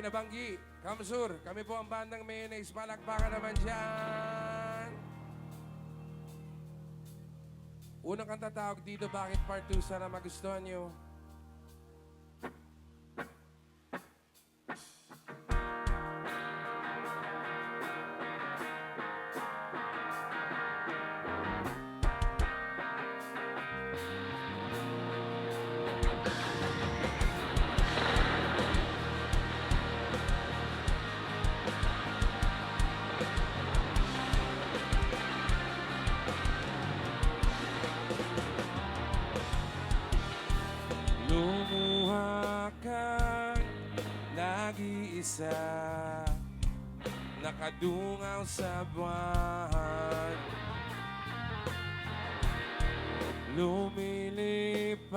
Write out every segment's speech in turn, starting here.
Binabanggi, Kamsur, kami po ang bandang Mayonnaise. Palakpakan naman dyan. Unang kanta tawag dito, bakit part 2? Sana magustuhan nyo. Lumuha kang nag-iisa, nakadungaw sa buwan. Lumilipad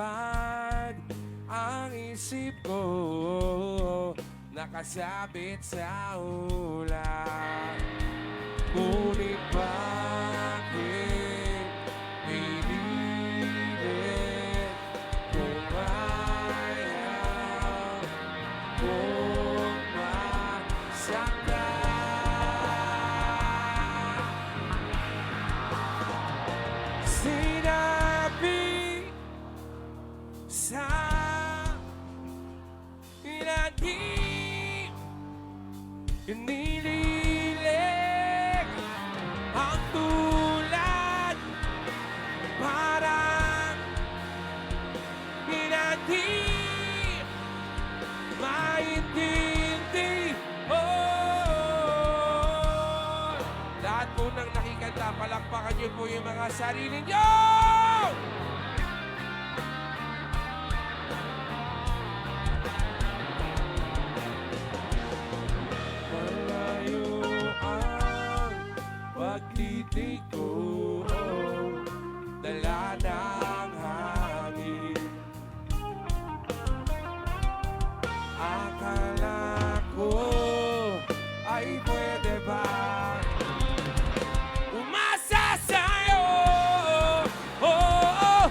ang isip ko, nakasabit sa ulan. Ngunit bakit pinilit kung ayaw kong masaktan? Sinabi sa hindi nililig ang tulad, parang hindi maintindi. Oh, lahat po ng nakikanta, palakpakan niyo po yung mga sarili niyo! Malayo ang pagtitig ko, dala ng hangin. Akala ko ay pwede ba umasa sa'yo? Oh, oh,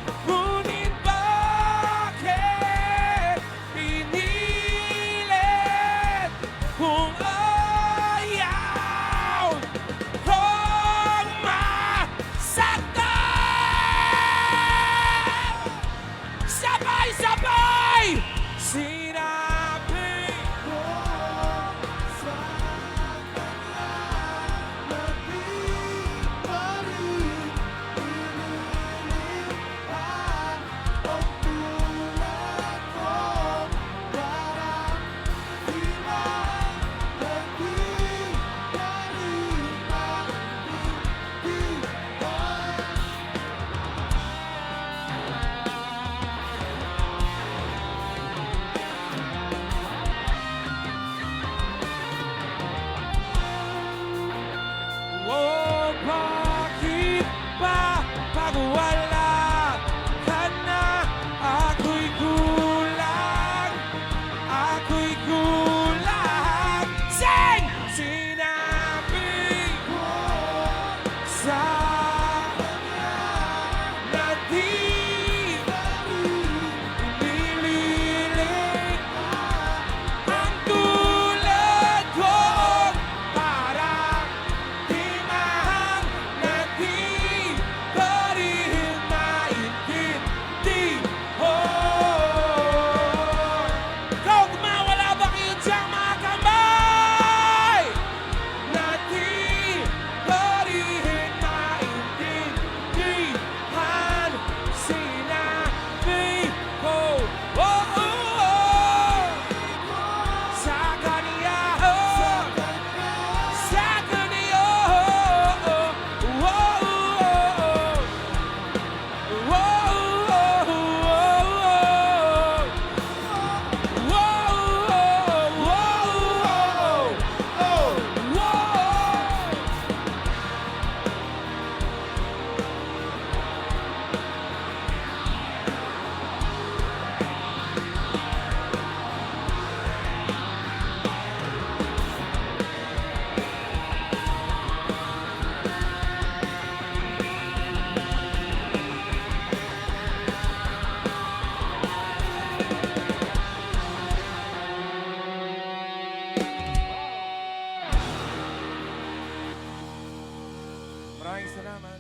Maraming salamat.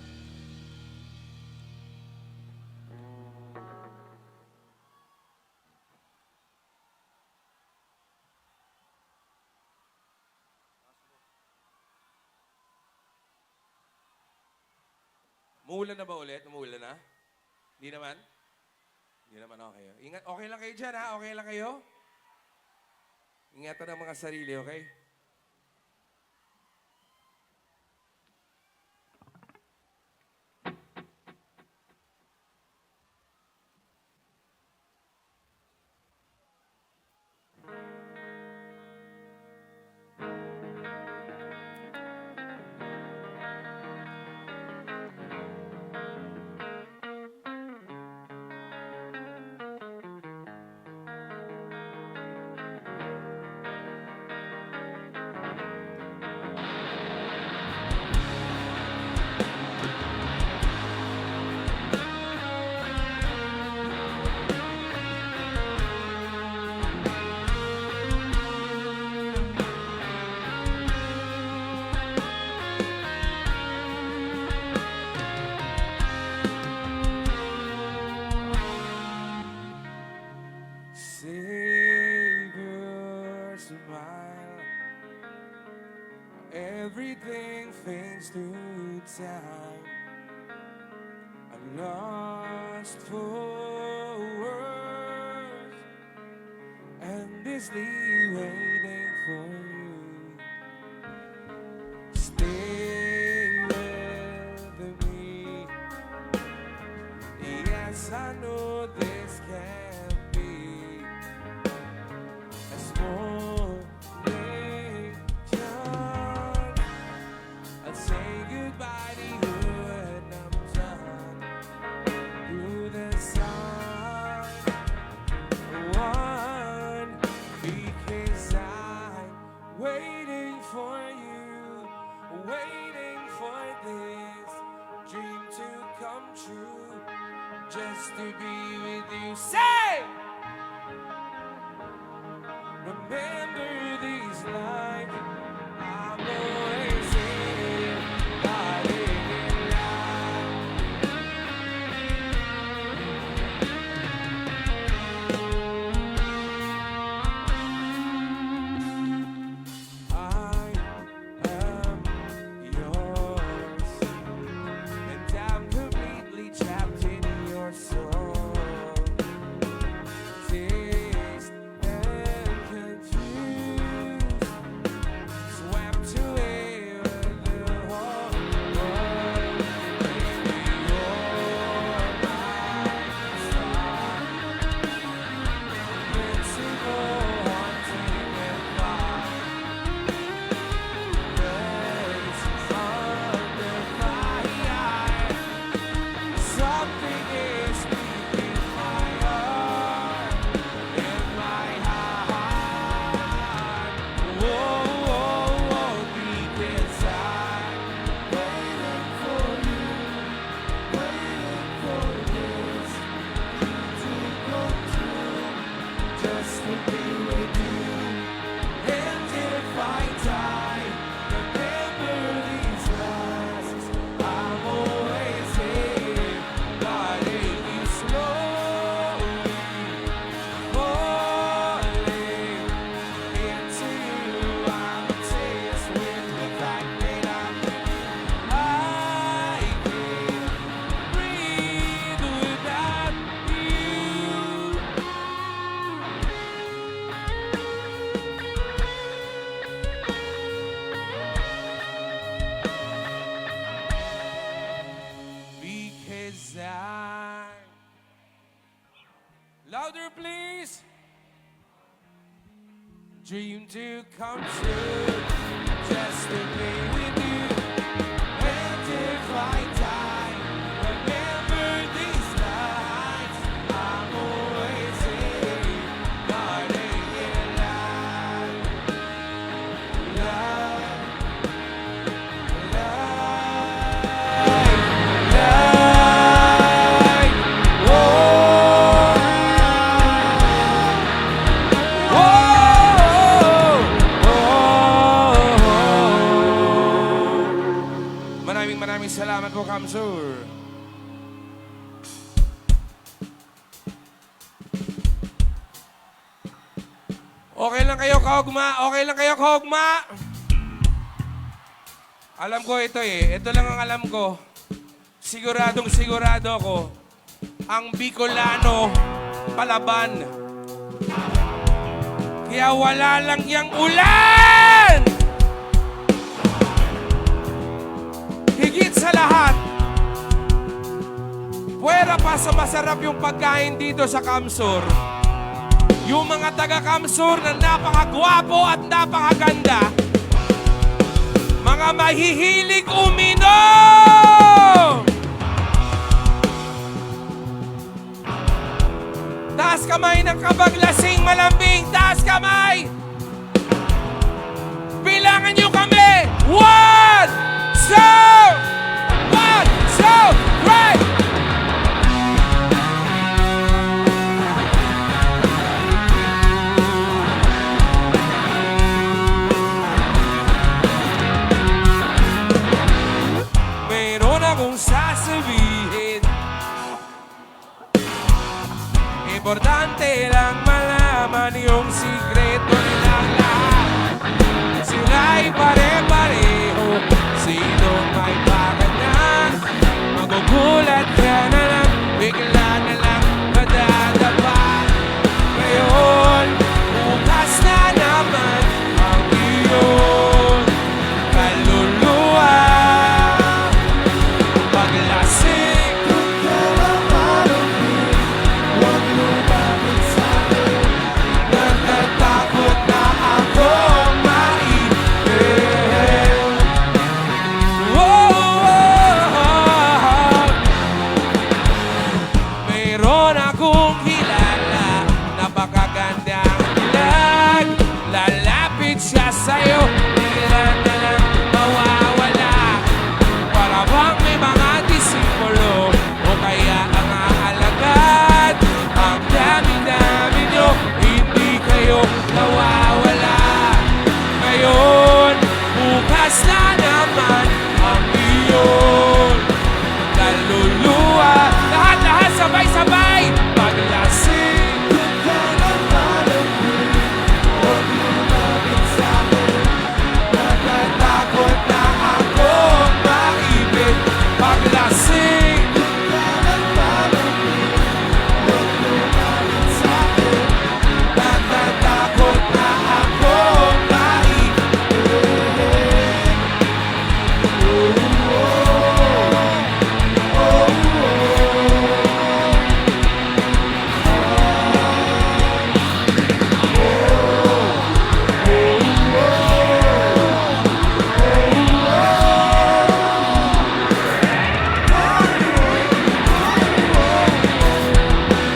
Muulan na ba ulit? Umuulan na? Hindi naman? Hindi naman, okay. Ingat, okay lang kayo dyan, ha? Okay lang kayo? Ingatan ang mga sarili, okay? Savior, smile. Everything fades through time. I'm lost for words, endlessly waiting for you. Stay with me. Yes, I know this can't be as morning comes. I'll say goodbye to you when I'm done. Through the sun, one, because I'm waiting for you, waiting for this dream to come true, just to be with you. Say! Remember these lines, I'm always here, nodding in line. I am yours, and I'm completely trapped in your soul. Dazed and confused, swept away with the whole world. Baby, you're my star, invincible, haunting and fine. Grace under my eye, something is speaking my heart, in my heart. Whoa, whoa, whoa, deep inside, waiting for you, waiting for this to come true, just to be with you. And if I die, remember these lines, I'm always here, guiding you slowly, falling into you. I'm obsessed with the fact that I'm with you. I can't breathe without you. Because I... Louder, please! Dream to come true, just to be with you. And if I die, remember these lines, I'm always here, guarding your life. Love, maraming salamat po, Kamsur. Okay lang kayo, Kaugma? Okay lang kayo, Kaugma? Alam ko ito eh. Ito lang ang alam ko. Siguradong sigurado ako. Ang Bicolano palaban. Kaya wala lang yang ulan! Higit sa lahat, puwera pa sa masarap yung pagkain dito sa Kamsur. Yung mga taga-Kamsur na napakagwapo at napakaganda, mga mahihilig uminom! Taas kamay ng kabaglasing malambing! Taas kamay! Bilangan nyo kami! 1, 2, 3! Mayroon akong sasabihin. Importante lang malaman yung sikreto nilang lahat. Sila'y pare-pareho, sino may pakanan. Magugulat ka na lang, bigla na lang madadapa. Ngayon, bukas na naman ang iyong kaluluwa. Paglasing, natatakot na ako maibig. Mayroon akong kilala, napakagandang ilag. Lalapit siya sa'yo, bigla na lang mawawala. Para bang may mga disipulo o kaya ang aalagad. Ang dami-dami nyo, hindi kayo nawawala. Ngayon, bukas na naman ang iyon kaluluwa. Lahat-lahat sabay-sabay paglasing. Natatakot na ako maibig. Paglasing. Natatakot na ako maibig.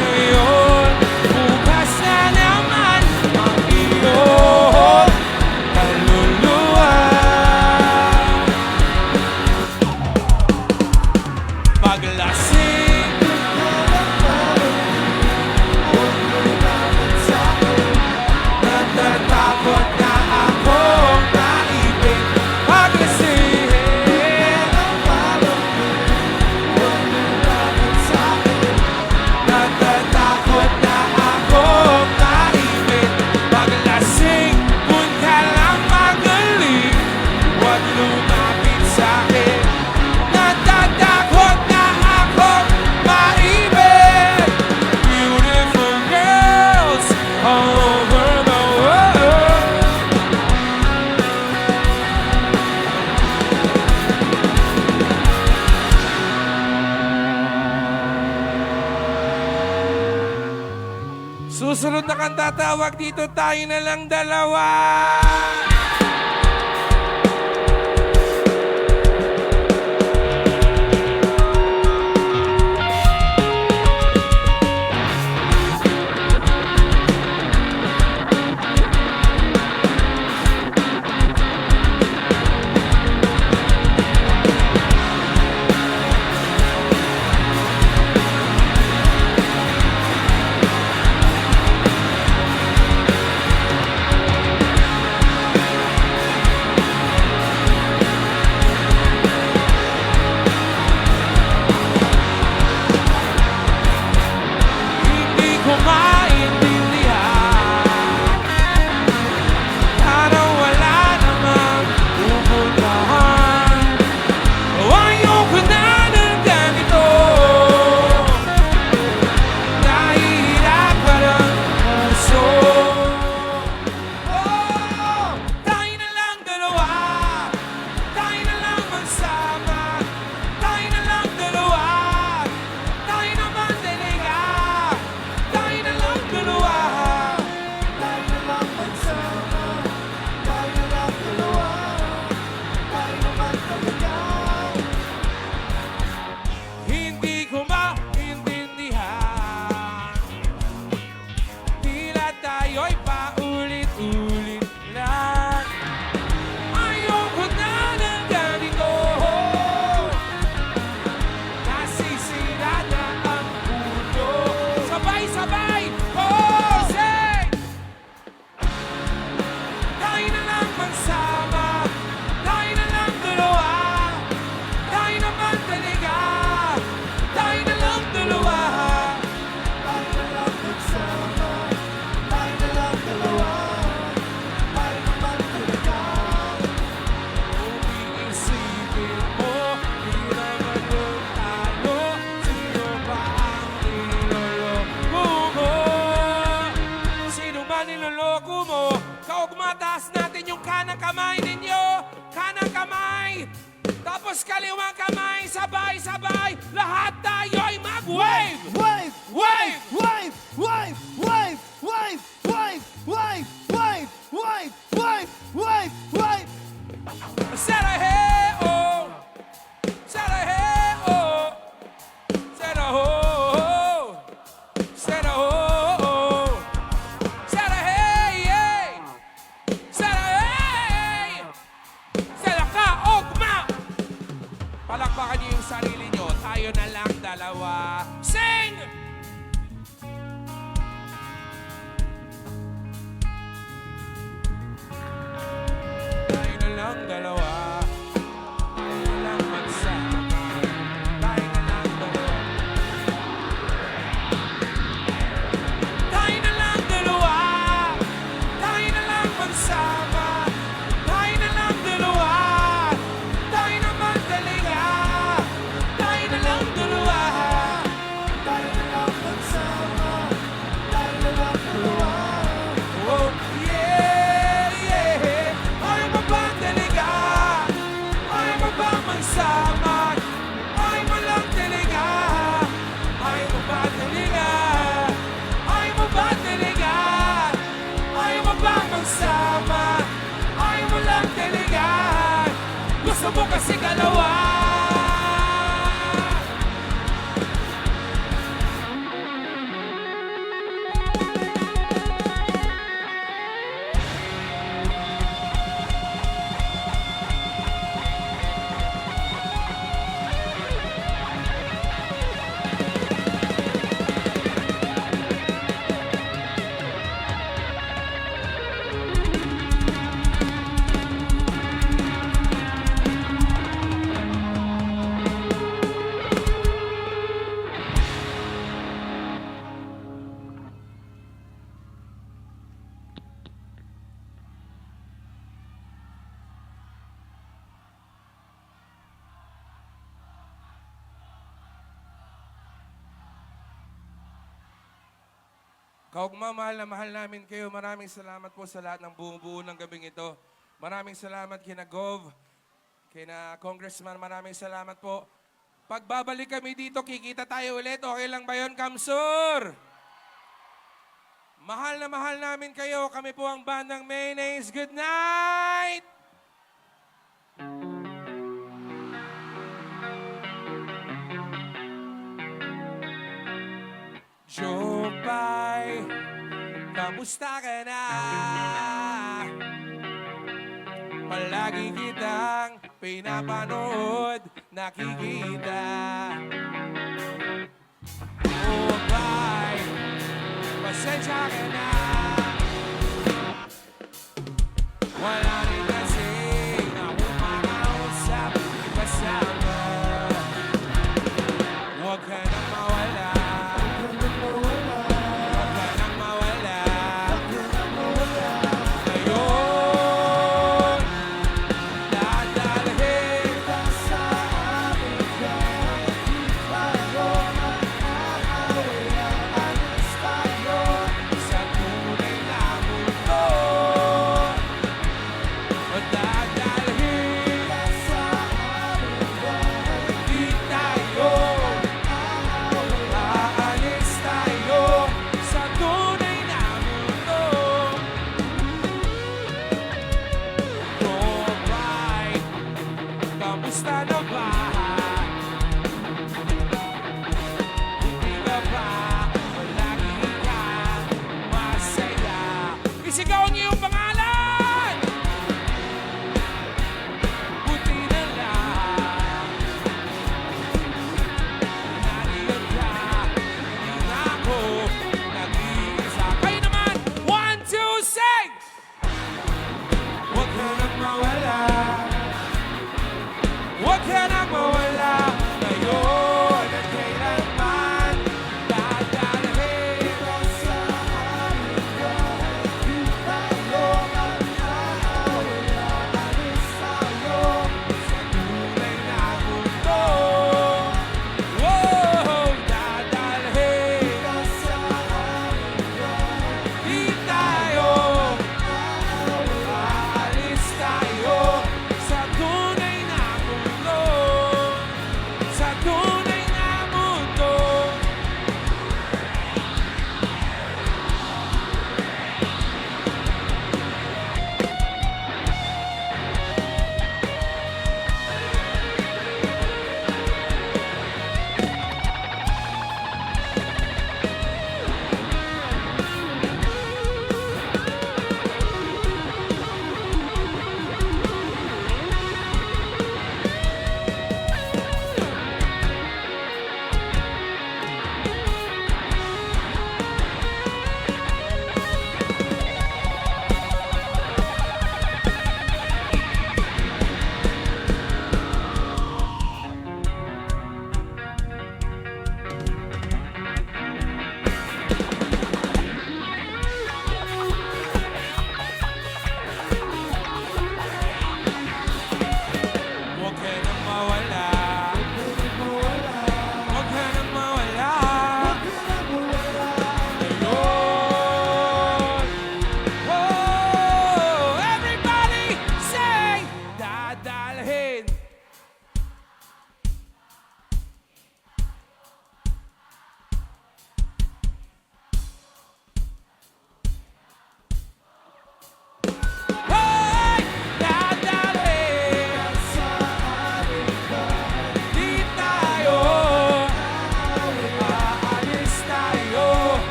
Ngayon, bukas na naman ang iyong kaluluwa. Paglasing. Natatakot na ako maibig. Paglasing. Natatakot na ako maibig. Paglasing, kung ka lang magaling, huwag lumapit sa'kin. Natatakot na ako maibig. Beautiful girls all over the world. Susunod na kang tatawag dito, tayo na lang dalawa. kamay ninyo, kanang kamay, tapos kaliwang kamay, sabay-sabay, lahat tayo ay mag-wave! Wave! Wave! Wave! Wave! Wave! Wave! Wave! Wave! Wave! Wave! Wave! Wave! Wave! Saraheo! Saraheo! Saraheo! Saraheo! Sarahey! Sarahey! Sarakaogma! Palakpakan niyo yung sarili niyo. Tayo na lang dalawa. Sing! Tayo na lang dalawa. Tayo na lang magsama. Tayo na lang dalawa. Tayo na lang dalawa. Tayo na lang magsama. Tayo na lang dalawa. Tayo naman talaga. Tayo na lang dalawa. Tayo na lang magsama. Tayo na lang dalawa. Oh, yeah, yeah. Ay mo ba talaga? Ay mo ba magsama? Ay mo lang talaga? Ay mo ba talaga? Ay mo ba talaga? Ay mo ba magsama? Ay mo lang talaga? Gusto mo kasi dalawa? Kaugma, mahal namin kayo. Maraming salamat po sa lahat ng buong-buo ng gabing ito. Maraming salamat kina Gov, kina Congressman, maraming salamat po. Pagbabalik kami dito, kikita tayo ulit. Okay lang ba yun, Kamsur? Mahal na mahal namin kayo. Kami po ang bandang Mayonnaise. Good night! Jopay, kamusta ka na? Palagi kitang pinapanood, nakikita. Jopay, pasensya ka na. Wala rin kasi ako makausap, kasama. Huwag ka nang mawala. Kamusta na ba? Hindi ka ba palagi ka masaya? Isigaw niyo yung pangalan! Buti na lang nariyan ka, hindi na ako nag-iisa. Kayo naman! 1, 2, sing! Huwag ka nang mawala. Huwag ka nang mawala.